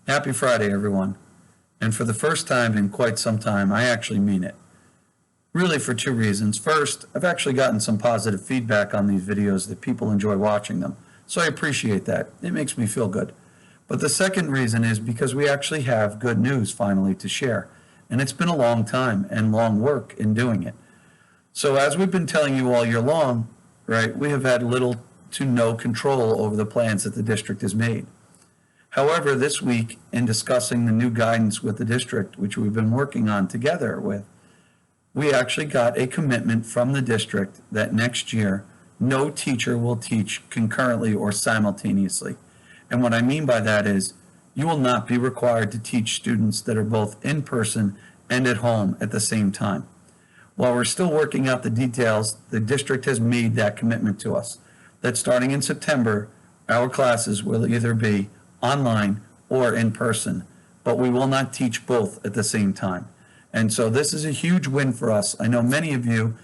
Happy Friday, everyone. And for the first time in quite some time, I actually mean it. Really for two reasons. First, I've actually gotten some positive feedback on these videos that people enjoy watching them. So I appreciate that. It makes me feel good. But the second reason is because we actually have good news finally to share. And it's been a long time and long work in doing it. So as we've been telling you all year long, right, we have had little to no control over the plans that the district has made. However, this week, in discussing the new guidance with the district, which we've been working on together with, we actually got a commitment from the district that next year, no teacher will teach concurrently or simultaneously. And what I mean by that is, you will not be required to teach students that are both in person and at home at the same time. While we're still working out the details, the district has made that commitment to us, that starting in September, our classes will either be online or in person, but we will not teach both at the same time. And so this is a huge win for us. I know many of you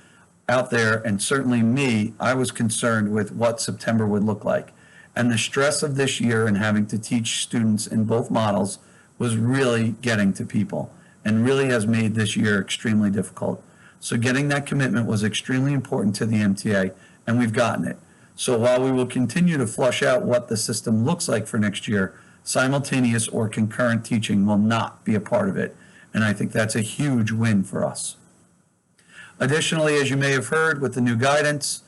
out there, and certainly me, I was concerned with what September would look like. And the stress of this year and having to teach students in both models was really getting to people and really has made this year extremely difficult. So getting that commitment was extremely important to the MTA, and we've gotten it. So while we will continue to flush out what the system looks like for next year, simultaneous or concurrent teaching will not be a part of it. And I think that's a huge win for us. Additionally, as you may have heard with the new guidance,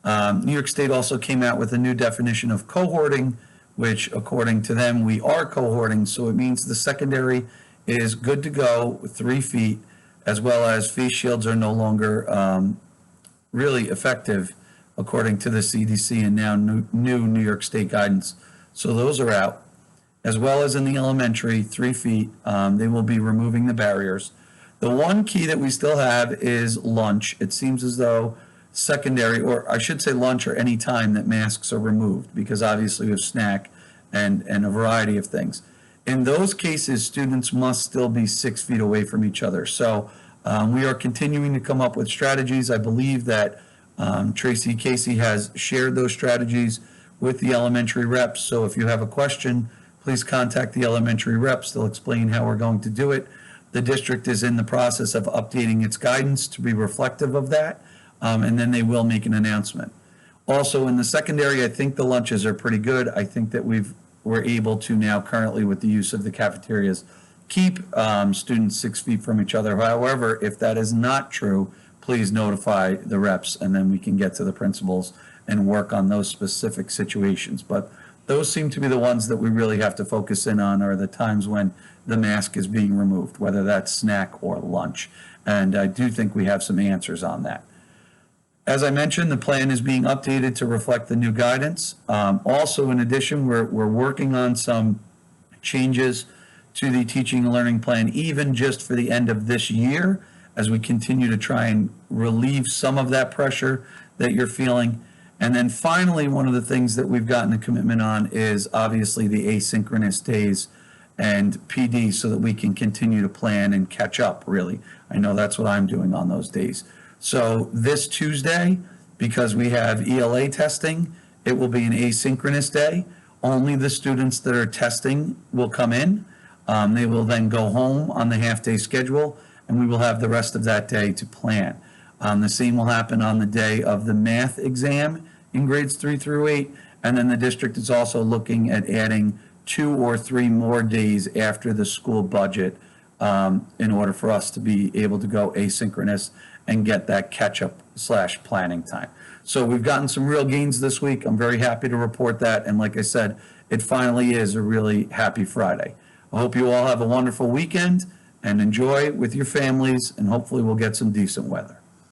New York State also came out with a new definition of cohorting, which according to them, we are cohorting. So it means the secondary is good to go with 3 feet, as well as face shields are no longer really effective according to the CDC and now new New York State guidance. So those are out. As well as in the elementary, 3 feet, they will be removing the barriers. The one key that we still have is lunch. It seems as though secondary, or I should say lunch or any time that masks are removed, because obviously we have snack and a variety of things. In those cases, students must still be 6 feet away from each other. So we are continuing to come up with strategies. I believe that Tracy Casey has shared those strategies with the elementary reps. So if you have a question, please contact the elementary reps. They'll explain how we're going to do it. The district is in the process of updating its guidance to be reflective of that, and then they will make an announcement. Also in the secondary, I think the lunches are pretty good. I think that we're able to now currently with the use of the cafeterias keep students 6 feet from each other. However, if that is not true, please notify the reps and then we can get to the principals and work on those specific situations. But those seem to be the ones that we really have to focus in on, are the times when the mask is being removed, whether that's snack or lunch. And I do think we have some answers on that. As I mentioned, the plan is being updated to reflect the new guidance. Also, in addition, we're working on some changes to the teaching and learning plan, even just for the end of this year, as we continue to try and relieve some of that pressure that you're feeling. And then finally, one of the things that we've gotten a commitment on is obviously the asynchronous days and PD, so that we can continue to plan and catch up, really. I know that's what I'm doing on those days. So this Tuesday, because we have ELA testing, it will be an asynchronous day. Only the students that are testing will come in. They will then go home on the half-day schedule, and we will have the rest of that day to plan. The same will happen on the day of the math exam in grades 3 through 8, and then the district is also looking at adding 2 or 3 more days after the school budget in order for us to be able to go asynchronous and get that catch-up / planning time. So we've gotten some real gains this week. I'm very happy to report that, and like I said, it finally is a really happy Friday. I hope you all have a wonderful weekend and enjoy with your families, and hopefully we'll get some decent weather.